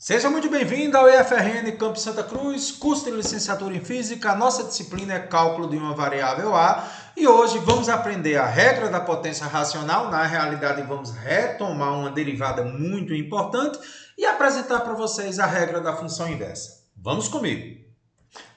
Seja muito bem-vindo ao EFRN Campus Santa Cruz, curso de licenciatura em Física. A nossa disciplina é cálculo de uma variável A e hoje vamos aprender a regra da potência racional. Na realidade, vamos retomar uma derivada muito importante e apresentar para vocês a regra da função inversa. Vamos comigo.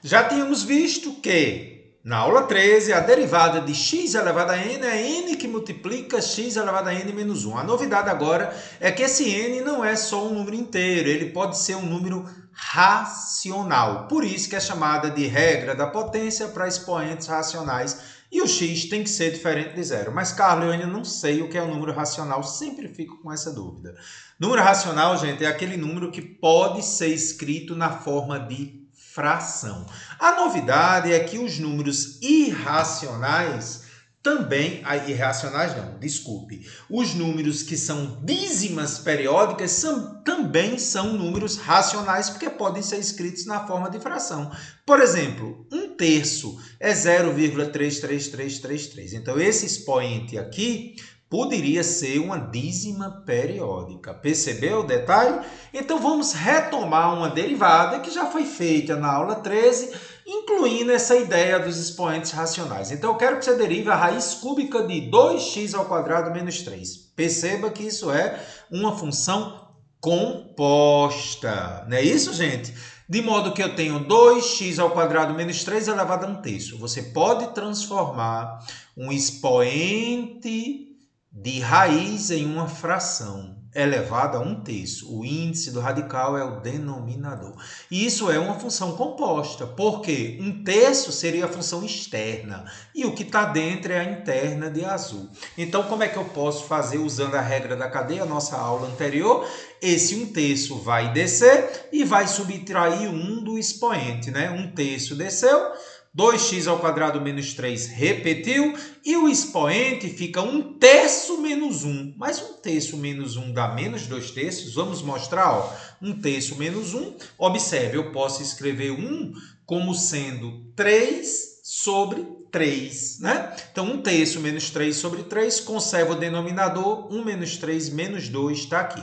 Já tínhamos visto que na aula 13, a derivada de x elevado a n é n que multiplica x elevado a n menos 1. A novidade agora é que esse n não é só um número inteiro, ele pode ser um número racional. Por isso que é chamada de regra da potência para expoentes racionais. E o x tem que ser diferente de zero. Mas, Carlos, eu ainda não sei o que é um número racional, sempre fico com essa dúvida. Número racional, gente, é aquele número que pode ser escrito na forma de fração. A novidade é que os números irracionais também, irracionais não, desculpe, os números que são dízimas periódicas também são números racionais, porque podem ser escritos na forma de fração. Por exemplo, 1/3 é 0,33333. Então, esse expoente aqui poderia ser uma dízima periódica. Percebeu o detalhe? Então, vamos retomar uma derivada que já foi feita na aula 13, incluindo essa ideia dos expoentes racionais. Então, eu quero que você derive a raiz cúbica de 2x² menos 3. Perceba que isso é uma função composta. Não é isso, gente? De modo que eu tenho 2x² menos 3 elevado a 1/3. Você pode transformar um expoente de raiz em uma fração elevada a 1/3. O índice do radical é o denominador. E isso é uma função composta, porque 1/3 seria a função externa e o que está dentro é a interna de azul. Então, como é que eu posso fazer usando a regra da cadeia, nossa aula anterior? Esse 1/3 vai descer e vai subtrair 1 do expoente, né? 1/3 desceu, 2x² menos 3 repetiu e o expoente fica 1/3 menos 1. Mas 1/3 menos 1 dá menos 2/3. Vamos mostrar, ó. 1/3 menos 1. Observe, eu posso escrever 1 como sendo 3 sobre 3, né? Então, 1/3 menos 3 sobre 3, conserva o denominador, 1 menos 3 menos 2 está aqui.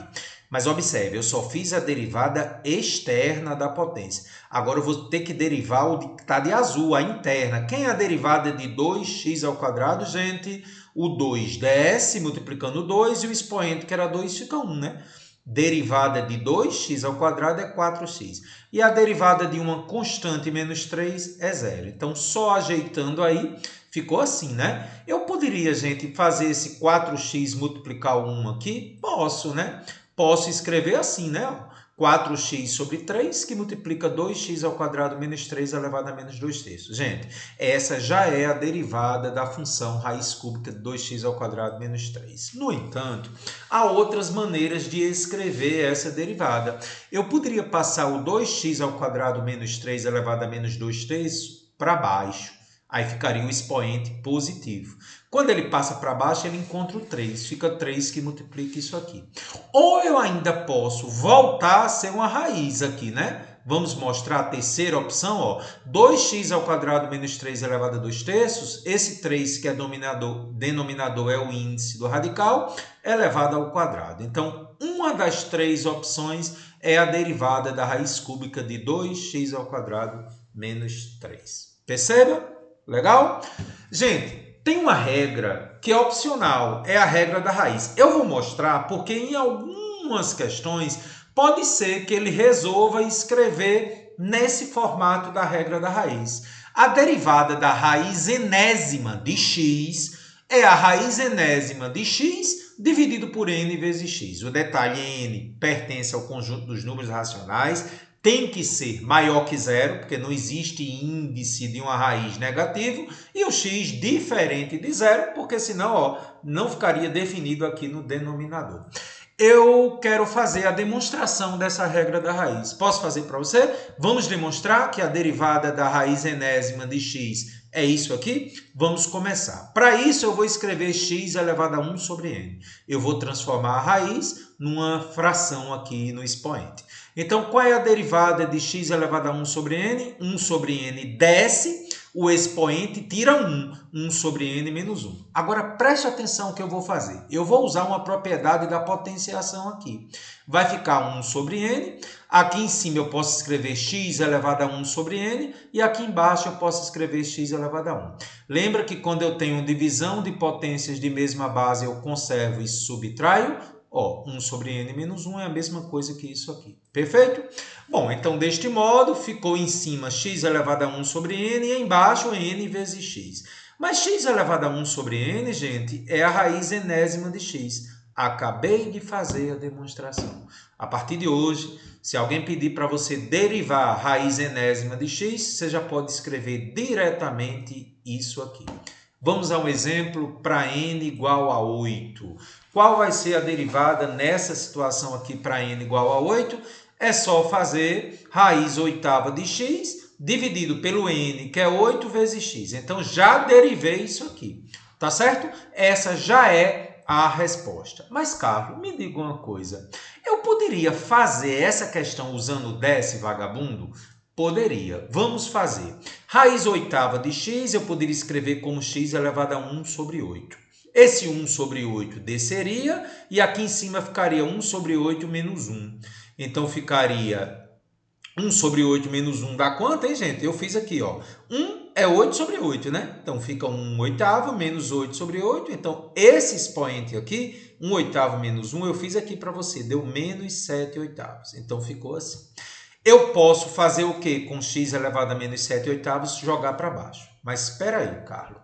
Mas observe, eu só fiz a derivada externa da potência. Agora eu vou ter que derivar o que está de azul, a interna. Quem é a derivada de 2x², gente? O 2 desce, multiplicando 2, e o expoente, que era 2, fica 1, né? Derivada de 2x² é 4x. E a derivada de uma constante menos 3 é 0. Então, só ajeitando aí, ficou assim, né? Eu poderia, gente, fazer esse 4x multiplicar 1 aqui? Posso, né? Posso escrever assim, né? 4x sobre 3, que multiplica 2x² menos 3 elevado a menos 2/3. Gente, essa já é a derivada da função raiz cúbica de 2x² menos 3. No entanto, há outras maneiras de escrever essa derivada. Eu poderia passar o 2x² menos 3 elevado a menos 2/3 para baixo. Aí ficaria o expoente positivo. Quando ele passa para baixo, ele encontra o 3. Fica 3 que multiplica isso aqui. Ou eu ainda posso voltar a ser uma raiz aqui, né? Vamos mostrar a terceira opção, ó. 2x² menos 3 elevado a 2/3. Esse 3 que é denominador é o índice do radical, elevado ao quadrado. Então, uma das três opções é a derivada da raiz cúbica de 2x² menos 3. Perceba? Legal? Gente, tem uma regra que é opcional, é a regra da raiz. Eu vou mostrar porque em algumas questões pode ser que ele resolva escrever nesse formato da regra da raiz. A derivada da raiz enésima de x é a raiz enésima de x dividido por n vezes x. O detalhe n pertence ao conjunto dos números racionais, tem que ser maior que zero, porque não existe índice de uma raiz negativo, e o x diferente de zero, porque senão ó, não ficaria definido aqui no denominador. Eu quero fazer a demonstração dessa regra da raiz. Posso fazer para você? Vamos demonstrar que a derivada da raiz enésima de x é isso aqui? Vamos começar. Para isso, eu vou escrever x elevado a 1 sobre n. Eu vou transformar a raiz numa fração aqui no expoente. Então, qual é a derivada de x elevado a 1 sobre n? 1 sobre n desce, o expoente tira 1 sobre n menos 1. Agora, preste atenção no que eu vou fazer. Eu vou usar uma propriedade da potenciação aqui. Vai ficar 1 sobre n. Aqui em cima eu posso escrever x elevado a 1 sobre n. E aqui embaixo eu posso escrever x elevado a 1. Lembra que quando eu tenho divisão de potências de mesma base, eu conservo e subtraio? 1 sobre n menos 1 é a mesma coisa que isso aqui. Perfeito? Bom, então deste modo ficou em cima x elevado a 1 sobre n e embaixo n vezes x. Mas x elevado a 1 sobre n, gente, é a raiz enésima de x. Acabei de fazer a demonstração. A partir de hoje, se alguém pedir para você derivar a raiz enésima de x, você já pode escrever diretamente isso aqui. Vamos a um exemplo para n igual a 8. Qual vai ser a derivada nessa situação aqui para n igual a 8? É só fazer raiz oitava de x dividido pelo n, que é 8 vezes x. Então, já derivei isso aqui. Tá certo? Essa já é a resposta. Mas, Carlos, me diga uma coisa. Eu poderia fazer essa questão usando o desce vagabundo? Poderia. Vamos fazer. Raiz oitava de x eu poderia escrever como x elevado a 1 sobre 8. Esse 1 sobre 8 desceria e aqui em cima ficaria 1 sobre 8 menos 1. Então, ficaria 1 sobre 8 menos 1 dá quanto, hein, gente? Eu fiz aqui, ó. 1 é 8 sobre 8, né? Então, fica 1 oitavo menos 8 sobre 8. Então, esse expoente aqui, 1 oitavo menos 1, eu fiz aqui para você. Deu menos 7 oitavos. Então, ficou assim. Eu posso fazer o quê? Com x elevado a menos 7 oitavos, jogar para baixo. Mas espera aí, Carlos.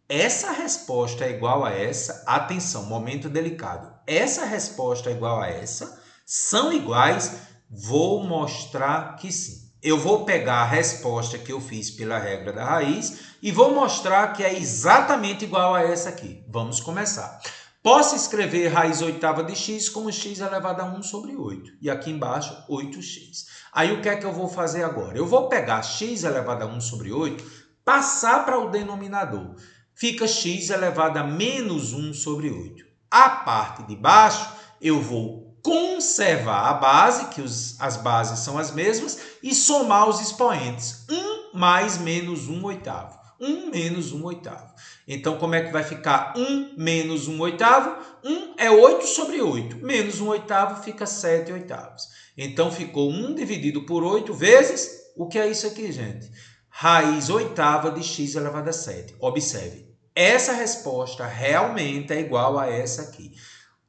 Essa resposta é igual a essa. Atenção, momento delicado. Essa resposta é igual a essa. São iguais? Vou mostrar que sim. Eu vou pegar a resposta que eu fiz pela regra da raiz e vou mostrar que é exatamente igual a essa aqui. Vamos começar. Posso escrever raiz oitava de x como x elevado a 1 sobre 8. E aqui embaixo, 8x. Aí o que é que eu vou fazer agora? Eu vou pegar x elevado a 1 sobre 8, passar para o denominador. Fica x elevado a menos 1 sobre 8. A parte de baixo, eu vou conservar a base, que as bases são as mesmas, e somar os expoentes. 1 mais menos 1 oitavo. 1 menos 1 oitavo. Então, como é que vai ficar 1 menos 1 oitavo? 1 é 8 sobre 8. Menos 1 oitavo fica 7 oitavos. Então, ficou 1 dividido por 8 vezes... O que é isso aqui, gente? Raiz oitava de x elevado a 7. Observe, essa resposta realmente é igual a essa aqui.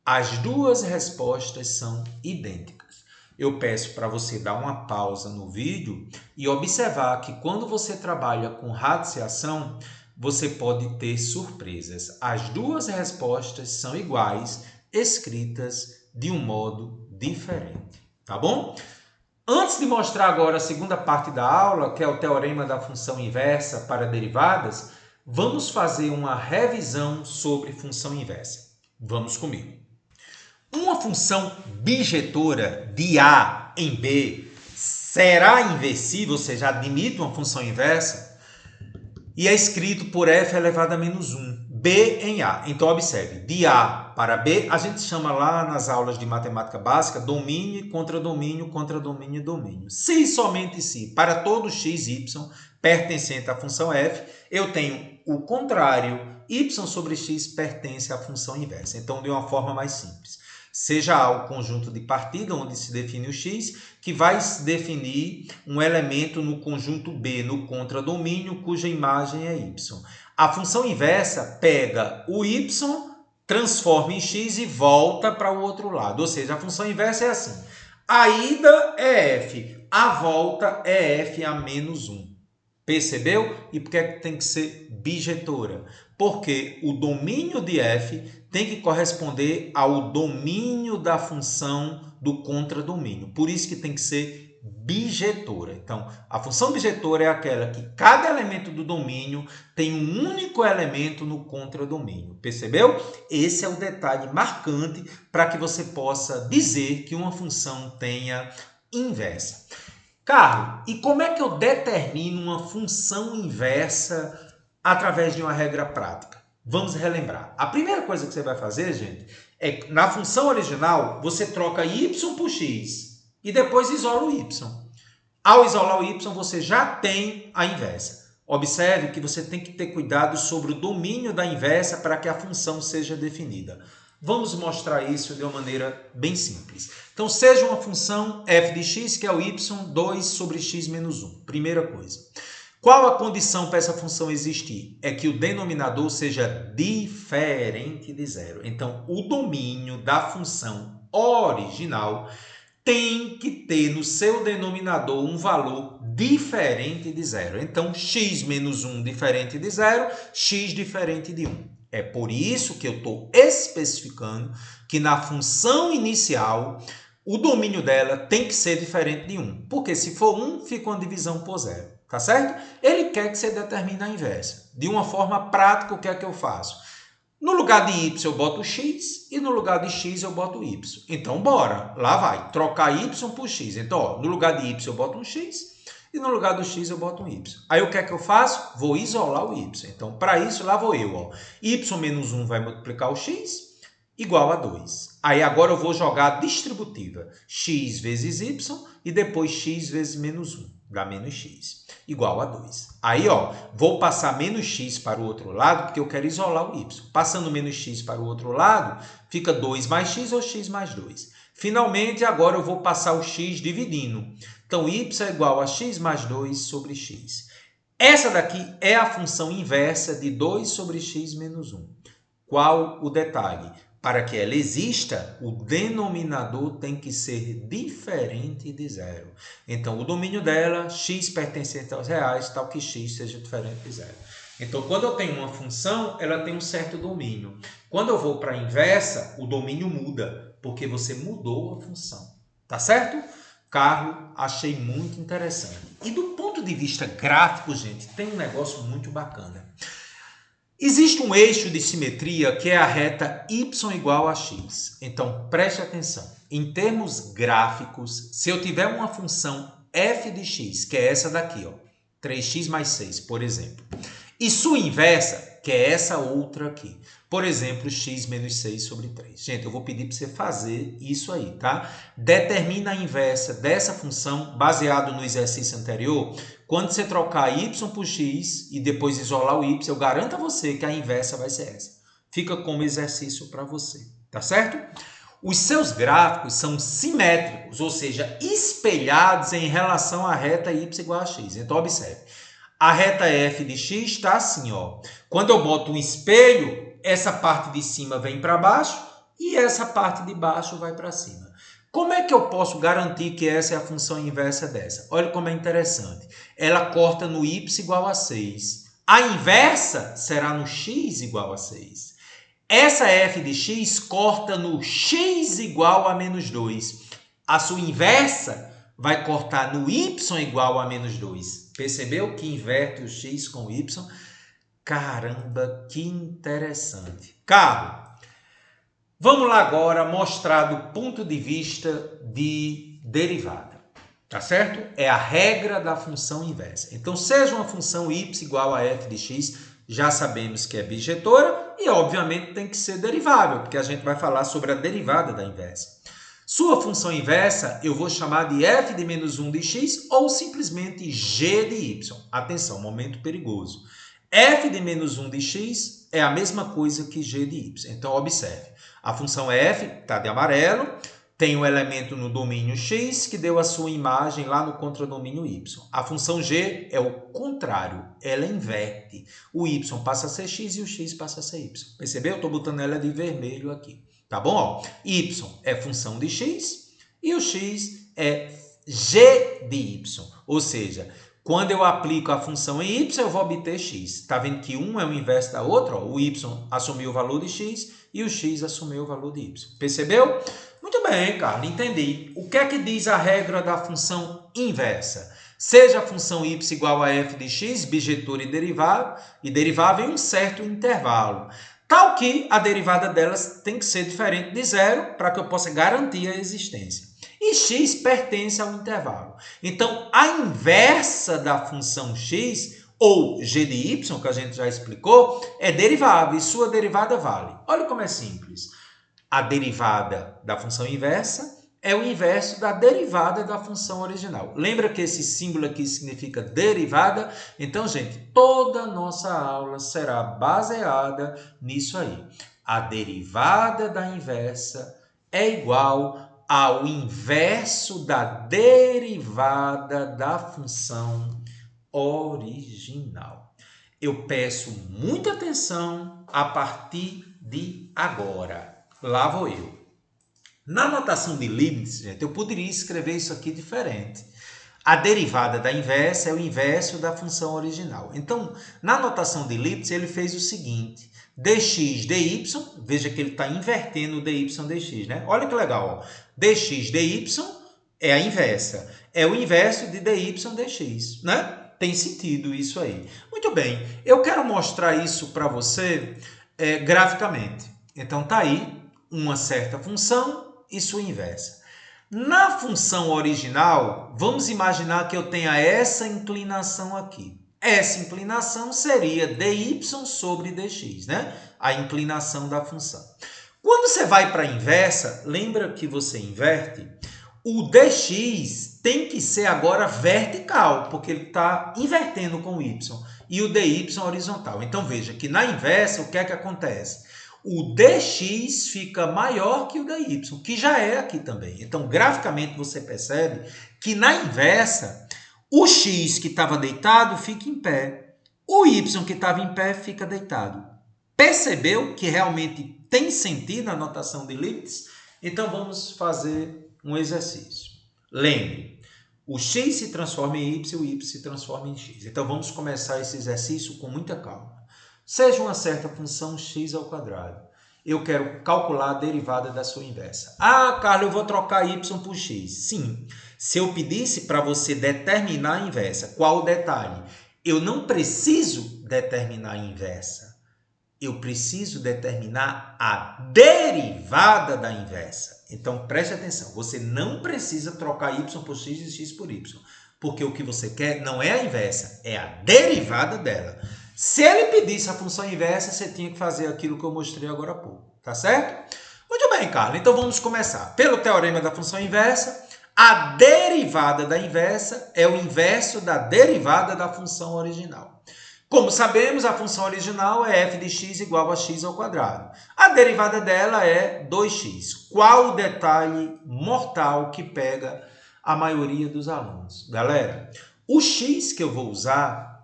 As duas respostas são idênticas. Eu peço para você dar uma pausa no vídeo e observar que quando você trabalha com radiciação, você pode ter surpresas. As duas respostas são iguais, escritas de um modo diferente. Tá bom? Antes de mostrar agora a segunda parte da aula, que é o teorema da função inversa para derivadas, vamos fazer uma revisão sobre função inversa. Vamos comigo. Uma função bijetora de A em B será inversível, ou seja, admite uma função inversa, e é escrito por f elevado a menos 1, B em A. Então, observe, de A para B, a gente chama lá nas aulas de matemática básica domínio, contradomínio, contradomínio e domínio. Se e somente se, para todo x, y, pertencente à função f, eu tenho o contrário, y sobre x pertence à função inversa. Então, de uma forma mais simples. Seja A o conjunto de partida, onde se define o x, que vai definir um elemento no conjunto B, no contradomínio, cuja imagem é y. A função inversa pega o y, transforma em x e volta para o outro lado. Ou seja, a função inversa é assim. A ida é f, a volta é f a menos 1. Percebeu? E por que tem que ser bijetora? Porque o domínio de f tem que corresponder ao domínio da função do contradomínio. Por isso que tem que ser bijetora. Então, a função bijetora é aquela que cada elemento do domínio tem um único elemento no contradomínio. Percebeu? Esse é o detalhe marcante para que você possa dizer que uma função tenha inversa. Carlos, e como é que eu determino uma função inversa através de uma regra prática? Vamos relembrar. A primeira coisa que você vai fazer, gente, é na função original, você troca y por x e depois isola o y. Ao isolar o y, você já tem a inversa. Observe que você tem que ter cuidado sobre o domínio da inversa para que a função seja definida. Vamos mostrar isso de uma maneira bem simples. Então, seja uma função f de x, que é o y, 2 sobre x menos 1. Primeira coisa. Qual a condição para essa função existir? É que o denominador seja diferente de zero. Então, o domínio da função original tem que ter no seu denominador um valor diferente de zero. Então, x menos 1 diferente de zero, x diferente de 1. É por isso que eu estou especificando que na função inicial, o domínio dela tem que ser diferente de 1. Porque se for 1, fica uma divisão por zero. Tá certo? Ele quer que você determine a inversa. De uma forma prática, o que é que eu faço? No lugar de y eu boto x e no lugar de x eu boto y. Então, bora. Lá vai. Trocar y por x. Então, ó, no lugar de y eu boto um x e no lugar do x eu boto um y. Aí, o que é que eu faço? Vou isolar o y. Então, para isso, lá vou eu. Ó. Y menos 1 vai multiplicar o x igual a 2. Aí, agora eu vou jogar a distributiva. X vezes y e depois x vezes menos 1. Dá menos x, igual a 2. Aí, ó, vou passar menos x para o outro lado, porque eu quero isolar o y. Passando menos x para o outro lado, fica 2 mais x ou x mais 2. Finalmente, agora eu vou passar o x dividindo. Então, y é igual a x mais 2 sobre x. Essa daqui é a função inversa de 2 sobre x menos 1. Qual o detalhe? Para que ela exista, o denominador tem que ser diferente de zero. Então, o domínio dela, x pertencente aos reais, tal que x seja diferente de zero. Então, quando eu tenho uma função, ela tem um certo domínio. Quando eu vou para a inversa, o domínio muda, porque você mudou a função. Tá certo? Carlos, achei muito interessante. E do ponto de vista gráfico, gente, tem um negócio muito bacana. Existe um eixo de simetria que é a reta y igual a x. Então, preste atenção. Em termos gráficos, se eu tiver uma função f de x, que é essa daqui, ó, 3x mais 6, por exemplo, e sua inversa, que é essa outra aqui, por exemplo, x menos 6 sobre 3. Gente, eu vou pedir para você fazer isso aí, tá? Determina a inversa dessa função baseado no exercício anterior. Quando você trocar y por x e depois isolar o y, eu garanto a você que a inversa vai ser essa. Fica como exercício para você, tá certo? Os seus gráficos são simétricos, ou seja, espelhados em relação à reta y igual a x. Então, observe. A reta f de x está assim, ó. Quando eu boto um espelho, essa parte de cima vem para baixo e essa parte de baixo vai para cima. Como é que eu posso garantir que essa é a função inversa dessa? Olha como é interessante. Ela corta no y igual a 6. A inversa será no x igual a 6. Essa f de x corta no x igual a menos 2. A sua inversa vai cortar no y igual a menos 2. Percebeu que inverte o x com o y? Caramba, que interessante. Carlos, vamos lá agora mostrar do ponto de vista de derivada. Tá certo? É a regra da função inversa. Então, seja uma função y igual a f de x, já sabemos que é bijetora e, obviamente, tem que ser derivável, porque a gente vai falar sobre a derivada da inversa. Sua função inversa eu vou chamar de f de menos 1 de x ou simplesmente g de y. Atenção, momento perigoso. F de menos 1 de x é a mesma coisa que g de y. Então, observe. A função f está de amarelo, tem um elemento no domínio x que deu a sua imagem lá no contradomínio y. A função g é o contrário, ela inverte. O y passa a ser x e o x passa a ser y. Percebeu? Eu estou botando ela de vermelho aqui. Tá bom? Ó, y é função de x e o x é g de y. Ou seja, quando eu aplico a função em y, eu vou obter x. Está vendo que um é o inverso da outra? Ó, o y assumiu o valor de x e o x assumiu o valor de y. Percebeu? Muito bem, Carlos, entendi. O que é que diz a regra da função inversa? Seja a função y igual a f de x, bijetora e derivável em um certo intervalo. Tal que a derivada delas tem que ser diferente de zero para que eu possa garantir a existência. E x pertence ao intervalo. Então, a inversa da função x, ou g de y, que a gente já explicou, é derivável e sua derivada vale. Olha como é simples. A derivada da função inversa é o inverso da derivada da função original. Lembra que esse símbolo aqui significa derivada? Então, gente, toda a nossa aula será baseada nisso aí. A derivada da inversa é igual ao inverso da derivada da função original. Eu peço muita atenção a partir de agora. Lá vou eu. Na notação de Leibniz, gente, eu poderia escrever isso aqui diferente. A derivada da inversa é o inverso da função original. Então, na notação de Leibniz, ele fez o seguinte: dx dy, veja que ele está invertendo o dy dx, né? Olha que legal, ó. Dx dy é a inversa, é o inverso de dy dx, né? Tem sentido isso aí. Muito bem, eu quero mostrar isso para você graficamente. Então, tá aí uma certa função e sua inversa. Na função original, vamos imaginar que eu tenha essa inclinação aqui. Essa inclinação seria dy sobre dx, né? A inclinação da função. Quando você vai para a inversa, lembra que você inverte? O dx tem que ser agora vertical, porque ele está invertendo com o y. E o dy horizontal. Então, veja que na inversa, o que é que acontece? O dx fica maior que o dy, que já é aqui também. Então, graficamente, você percebe que na inversa, o x que estava deitado fica em pé. O y que estava em pé fica deitado. Percebeu que realmente tem sentido a notação de Leibniz? Então, vamos fazer um exercício. Lembre, o x se transforma em y, o y se transforma em x. Então, vamos começar esse exercício com muita calma. Seja uma certa função x ao quadrado. Eu quero calcular a derivada da sua inversa. Ah, Carlos, eu vou trocar y por x. Sim. Se eu pedisse para você determinar a inversa, qual o detalhe? Eu não preciso determinar a inversa. Eu preciso determinar a derivada da inversa. Então, preste atenção. Você não precisa trocar y por x e x por y. Porque o que você quer não é a inversa, é a derivada dela. Se ele pedisse a função inversa, você tinha que fazer aquilo que eu mostrei agora há pouco, tá certo? Muito bem, Carlos. Então vamos começar. Pelo teorema da função inversa, a derivada da inversa é o inverso da derivada da função original. Como sabemos, a função original é f de x igual a x ao quadrado. A derivada dela é 2x. Qual o detalhe mortal que pega a maioria dos alunos? Galera, o x que eu vou usar,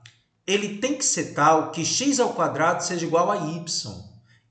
ele tem que ser tal que x ao quadrado seja igual a y.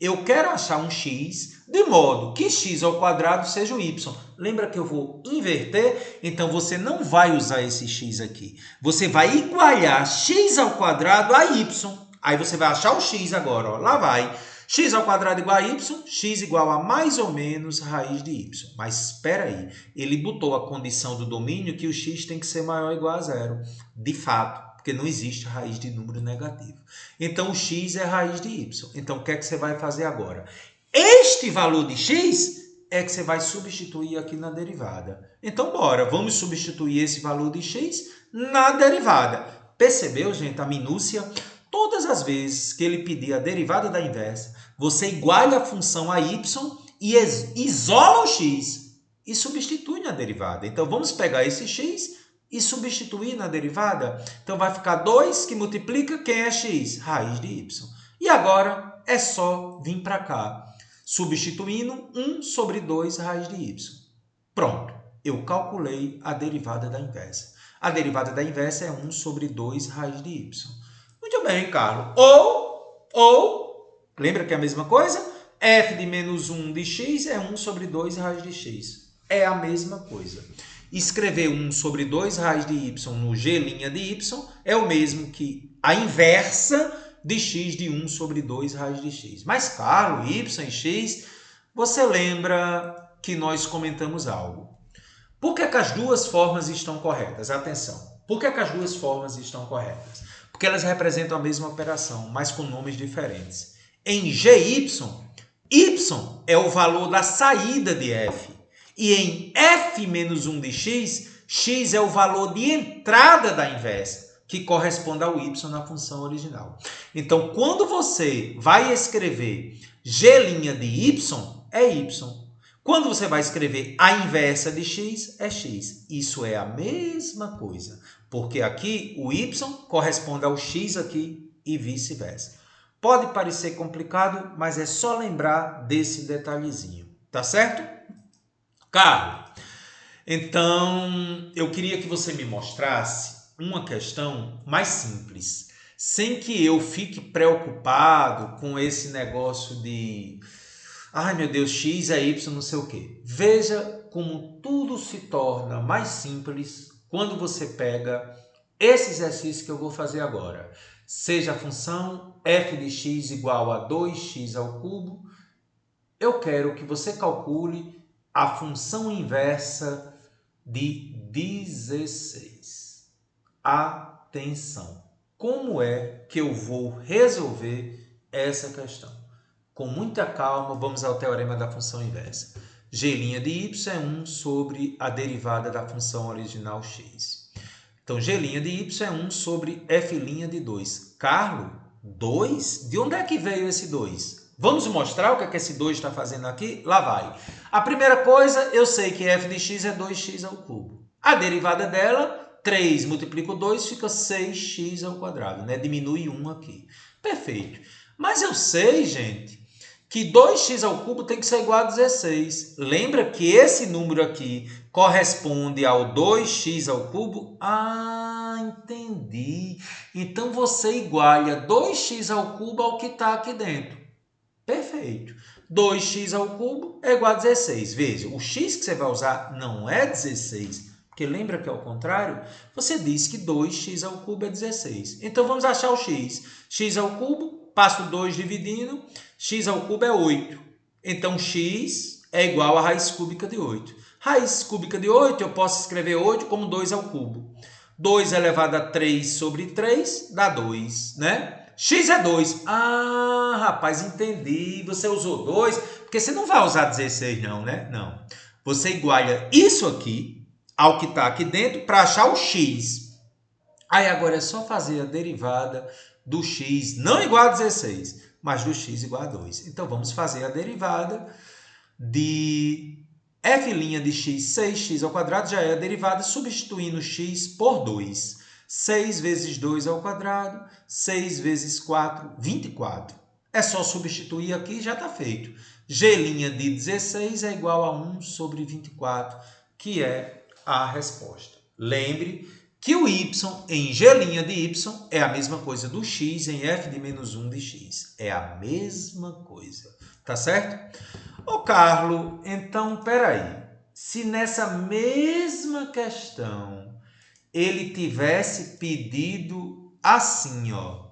Eu quero achar um x de modo que x ao quadrado seja o y. Lembra que eu vou inverter? Então, você não vai usar esse x aqui. Você vai igualar x ao quadrado a y. Aí você vai achar o x agora. Ó. Lá vai. X ao quadrado igual a y, x igual a mais ou menos raiz de y. Mas espera aí, ele botou a condição do domínio que o x tem que ser maior ou igual a zero. De fato, porque não existe raiz de número negativo. Então, o x é raiz de y. Então, o que é que você vai fazer agora? Este valor de x é que você vai substituir aqui na derivada. Então, bora, vamos substituir esse valor de x na derivada. Percebeu, gente, a minúcia? Todas as vezes que ele pedir a derivada da inversa, você iguala a função a y e isola o x e substitui na derivada. Então, vamos pegar esse x e substituir na derivada. Então, vai ficar 2 que multiplica quem é x? Raiz de y. E agora é só vir para cá, substituindo 1 sobre 2 raiz de y. Pronto, eu calculei a derivada da inversa. A derivada da inversa é 1 sobre 2 raiz de y. Muito bem, Carlos. Ou, lembra que é a mesma coisa? F de menos 1 de x é 1 sobre 2 raiz de x. É a mesma coisa. Escrever 1 sobre 2 raiz de y no g' de y é o mesmo que a inversa de x de 1 sobre 2 raiz de x. Mas, Carlos, y e x, você lembra que nós comentamos algo. Por que as duas formas estão corretas? Atenção. Por que as duas formas estão corretas? Porque elas representam a mesma operação, mas com nomes diferentes. Em GY, y é o valor da saída de f. E em f menos 1 de x, x é o valor de entrada da inversa, que corresponde ao y na função original. Então, quando você vai escrever g' de y, é y. Quando você vai escrever a inversa de x, é x. Isso é a mesma coisa, porque aqui o y corresponde ao x aqui e vice-versa. Pode parecer complicado, mas é só lembrar desse detalhezinho, tá certo? Carlos, então eu queria que você me mostrasse uma questão mais simples, sem que eu fique preocupado com esse negócio de ai meu Deus, x é y, não sei o quê. Veja como tudo se torna mais simples quando você pega esse exercício que eu vou fazer agora. Seja a função f de x igual a 2x ao cubo, eu quero que você calcule a função inversa de 16. Atenção! Como é que eu vou resolver essa questão? Com muita calma, vamos ao teorema da função inversa. G' de y é 1 sobre a derivada da função original x. Então, G' de y é 1 sobre f' de 2. Carlos, 2? De onde é que veio esse 2? Vamos mostrar o que é que esse 2 está fazendo aqui? Lá vai. A primeira coisa, eu sei que f de x é 2x ao cubo. A derivada dela, 3 multiplico 2, fica 6x ao quadrado, né? Diminui 1 aqui. Perfeito. Mas eu sei, gente, que 2x ao cubo tem que ser igual a 16. Lembra que esse número aqui corresponde ao 2x ao cubo? Ah, entendi. Então, você iguala 2x ao cubo ao que está aqui dentro. Perfeito. 2x ao cubo é igual a 16. Veja, o x que você vai usar não é 16, porque lembra que é o contrário? Você diz que 2x ao cubo é 16. Então, vamos achar o x. X ao cubo, passo 2 dividindo, x ao cubo é 8. Então, x é igual a raiz cúbica de 8. Raiz cúbica de 8, eu posso escrever 8 como 2 ao cubo. 2 elevado a 3 sobre 3 dá 2, né? X é 2. Ah, rapaz, entendi. Você usou 2, porque você não vai usar 16 não, né? Não. Você iguala isso aqui ao que está aqui dentro para achar o x. Aí agora é só fazer a derivada do x não igual a 16, mas do x igual a 2. Então, vamos fazer a derivada de f' de x, 6x ao quadrado, já é a derivada substituindo x por 2. 6 vezes 2 ao quadrado, 6 vezes 4, 24. É só substituir aqui e já está feito. G' de 16 é igual a 1 sobre 24, que é a resposta. Lembre que o y em G' de y é a mesma coisa do x em f de menos 1 de x. É a mesma coisa. Tá certo? Ô, Carlos, então, peraí. Se nessa mesma questão ele tivesse pedido assim, ó,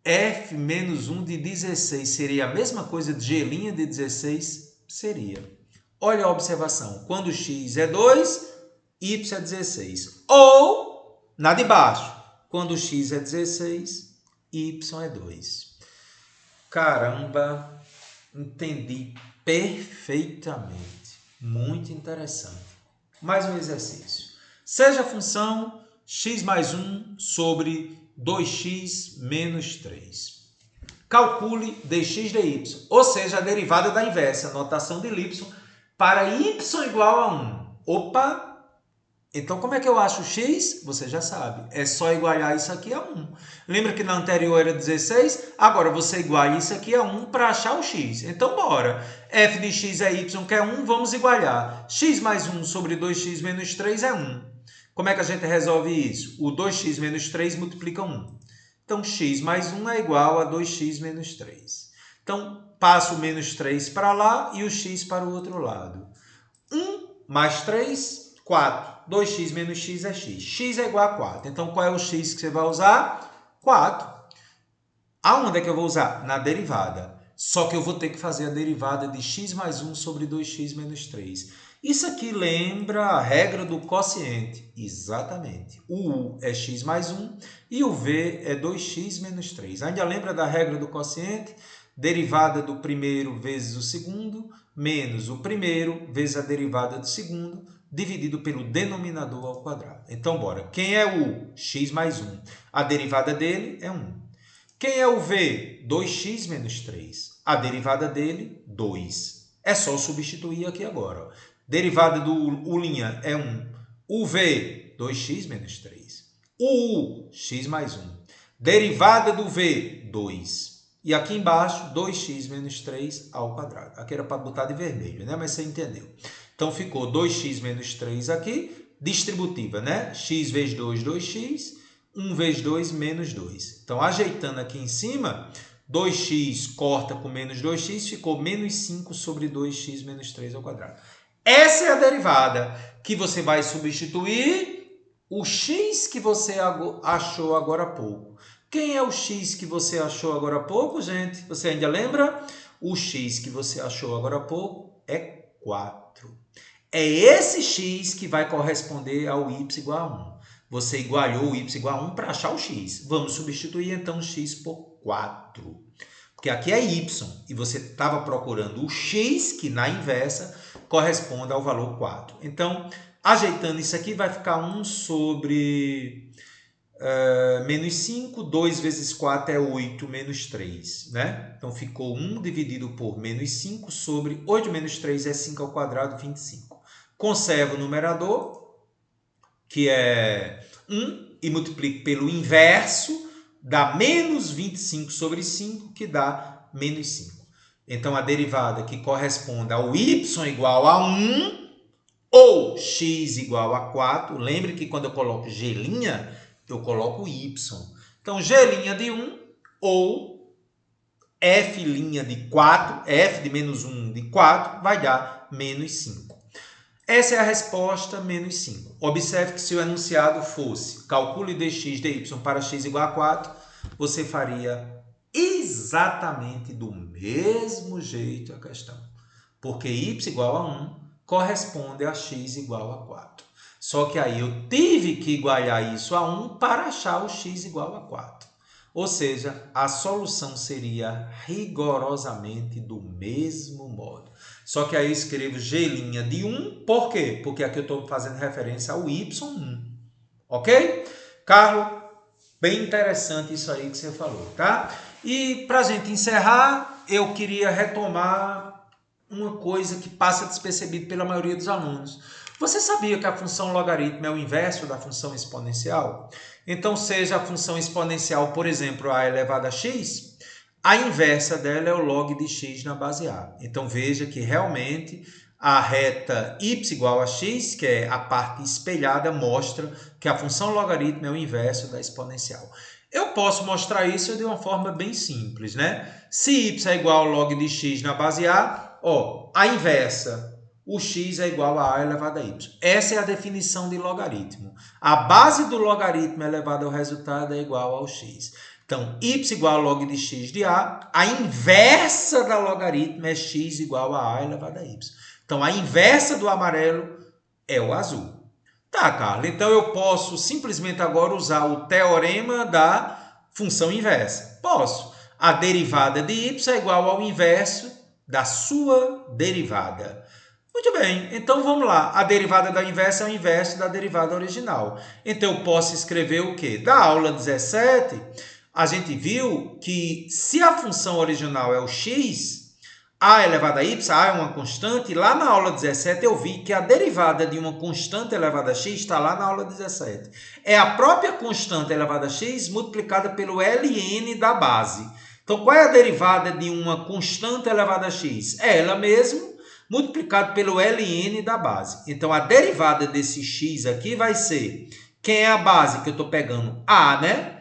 f menos 1 de 16 seria a mesma coisa de G' de 16? Seria. Olha a observação. Quando x é 2, y é 16. Ou, na de baixo, quando x é 16, y é 2. Caramba, entendi perfeitamente. Muito interessante. Mais um exercício. Seja a função x mais 1 sobre 2x menos 3. Calcule dx dy, ou seja, a derivada da inversa, notação de y, para y igual a 1. Opa! Então, como é que eu acho x? Você já sabe. É só igualar isso aqui a 1. Lembra que na anterior era 16? Agora você iguala isso aqui a 1 para achar o x. Então, bora. F de x é y, que é 1, vamos igualar. X mais 1 sobre 2x menos 3 é 1. Como é que a gente resolve isso? O 2x menos 3 multiplica 1. Então, x mais 1 é igual a 2x menos 3. Então, passo o menos 3 para lá e o x para o outro lado. 1 mais 3, 4. 2x menos x é x. X é igual a 4. Então, qual é o x que você vai usar? 4. Aonde é que eu vou usar? Na derivada. Só que eu vou ter que fazer a derivada de x mais 1 sobre 2x menos 3. Isso aqui lembra a regra do quociente. Exatamente. O U é x mais 1 e o V é 2x menos 3. Ainda lembra da regra do quociente? Derivada do primeiro vezes o segundo, menos o primeiro vezes a derivada do segundo, dividido pelo denominador ao quadrado. Então, bora. Quem é o x mais 1? A derivada dele é 1. Quem é o V? 2x menos 3. A derivada dele, 2. É só substituir aqui agora. Ó. Derivada do U' é 1. UV, 2x menos 3. UU, x mais 1. Derivada do V, 2. E aqui embaixo, 2x menos 3 ao quadrado. Aqui era para botar de vermelho, né? Mas você entendeu. Então, ficou 2x menos 3 aqui. Distributiva, né? X vezes 2, 2x. 1 vezes 2, menos 2. Então, ajeitando aqui em cima, 2x corta com menos 2x, ficou menos 5 sobre 2x menos 3 ao quadrado. Essa é a derivada que você vai substituir o x que você achou agora há pouco. Quem é o x que você achou agora há pouco, gente? Você ainda lembra? O x que você achou agora há pouco é 4. É esse x que vai corresponder ao y igual a 1. Você igualou o y igual a 1 para achar o x. Vamos substituir, então, x por 4. Porque aqui é y e você estava procurando o x, que na inversa corresponde ao valor 4. Então, ajeitando isso aqui, vai ficar 1 sobre menos 5. 2 vezes 4 é 8 menos 3. Né? Então, ficou 1 dividido por menos 5 sobre 8 menos 3 é 5 ao quadrado, 25. Conservo o numerador, que é 1, e multiplico pelo inverso, dá menos 25 sobre 5, que dá menos 5. Então, a derivada que corresponde ao y igual a 1 ou x igual a 4, lembre que quando eu coloco g', eu coloco y. Então, g' de 1 ou f' de 4, f de menos 1 de 4, vai dar menos 5. Essa é a resposta, menos 5. Observe que se o enunciado fosse calcule dx dy para x igual a 4, você faria exatamente do mesmo jeito a questão. Porque y igual a 1 corresponde a x igual a 4. Só que aí eu tive que igualar isso a 1 para achar o x igual a 4. Ou seja, a solução seria rigorosamente do mesmo modo. Só que aí eu escrevo g' de 1, por quê? Porque aqui eu estou fazendo referência ao y1. Ok? Carlos, bem interessante isso aí que você falou, tá? E para a gente encerrar, eu queria retomar uma coisa que passa despercebido pela maioria dos alunos. Você sabia que a função logaritmo é o inverso da função exponencial? Então, seja a função exponencial, por exemplo, a elevado a x, a inversa dela é o log de x na base a. Então, veja que realmente a reta y igual a x, que é a parte espelhada, mostra que a função logaritmo é o inverso da exponencial. Eu posso mostrar isso de uma forma bem simples, né? Se y é igual ao log de x na base a, ó, a inversa, o x é igual a elevado a y. Essa é a definição de logaritmo. A base do logaritmo elevado ao resultado é igual ao x. Então, y igual ao log de x de a inversa da logaritmo é x igual a elevado a y. Então, a inversa do amarelo é o azul. Tá, Carlos, então eu posso simplesmente agora usar o teorema da função inversa. Posso. A derivada de y é igual ao inverso da sua derivada. Muito bem, então vamos lá. A derivada da inversa é o inverso da derivada original. Então eu posso escrever o quê? Da aula 17, a gente viu que se a função original é o x, a elevado a y, a é uma constante, lá na aula 17 eu vi que a derivada de uma constante elevada a x está lá na aula 17. É a própria constante elevada a x multiplicada pelo ln da base. Então, qual é a derivada de uma constante elevada a x? É ela mesma, multiplicado pelo ln da base. Então, a derivada desse x aqui vai ser, quem é a base que eu estou pegando? A, né?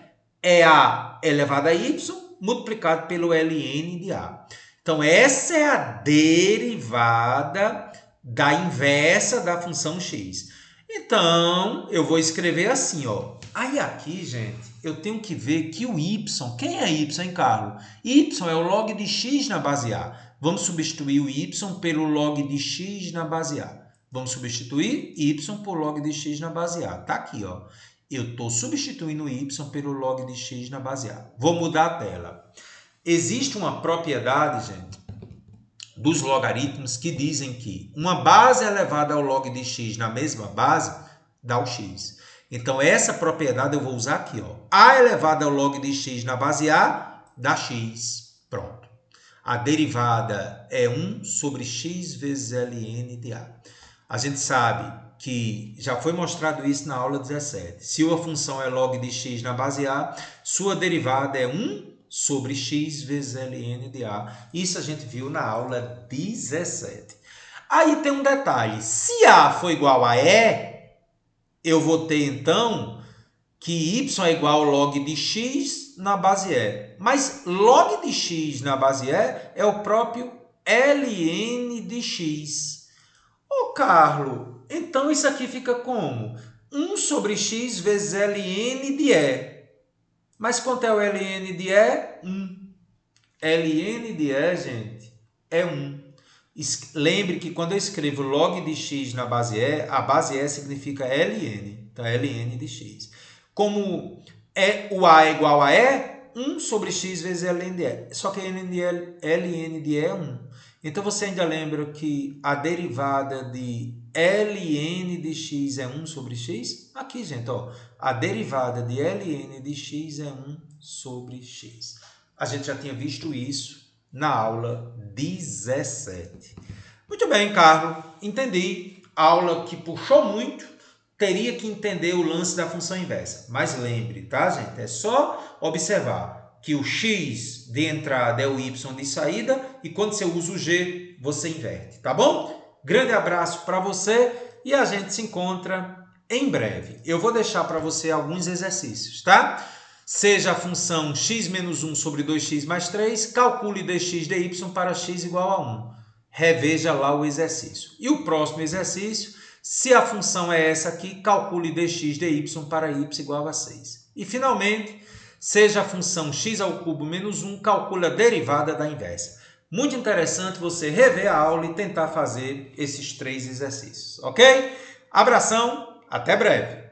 É a elevado a y, multiplicado pelo ln de a. Então, essa é a derivada da inversa da função x. Então, eu vou escrever assim, ó. Aí aqui, gente, eu tenho que ver que o y, quem é y, hein, Carlos? Y é o log de x na base a. Vamos substituir o y pelo log de x na base a. Vamos substituir y por log de x na base a. Tá aqui, ó. Eu estou substituindo o y pelo log de x na base a. Vou mudar a tela. Existe uma propriedade, gente, dos logaritmos que dizem que uma base elevada ao log de x na mesma base dá o x. Então, essa propriedade eu vou usar aqui, ó. A elevada ao log de x na base a dá x. Pronto. A derivada é 1 sobre x vezes ln de a. A gente sabe que já foi mostrado isso na aula 17. Se uma função é log de x na base a, sua derivada é 1 sobre x vezes ln de a. Isso a gente viu na aula 17. Aí tem um detalhe. Se a for igual a e, eu vou ter então que y é igual ao log de x na base e. Mas log de x na base e é o próprio ln de x. Ô, Carlos, então isso aqui fica como? 1 sobre x vezes ln de e. Mas quanto é o ln de e? 1. ln de e, gente, é 1. Lembre que quando eu escrevo log de x na base e, a base e significa ln. Então, ln de x. Como o a é igual a e, 1 sobre x vezes ln de e. Só que ln de e é 1. Então, você ainda lembra que a derivada de ln de x é 1 sobre x? Aqui, gente, ó, a derivada de ln de x é 1 sobre x. A gente já tinha visto isso na aula 17. Muito bem, Carlos. Entendi. Aula que puxou muito. Teria que entender o lance da função inversa. Mas lembre, tá, gente? É só observar que o x de entrada é o y de saída e quando você usa o g, você inverte, tá bom? Grande abraço para você e a gente se encontra em breve. Eu vou deixar para você alguns exercícios, tá? Seja a função x menos 1 sobre 2x mais 3, calcule dx dy para x igual a 1. Reveja lá o exercício. E o próximo exercício, se a função é essa aqui, calcule dx dy para y igual a 6. E, finalmente, seja a função x ao cubo menos 1, calcule a derivada da inversa. Muito interessante você rever a aula e tentar fazer esses 3 exercícios, ok? Abração, até breve!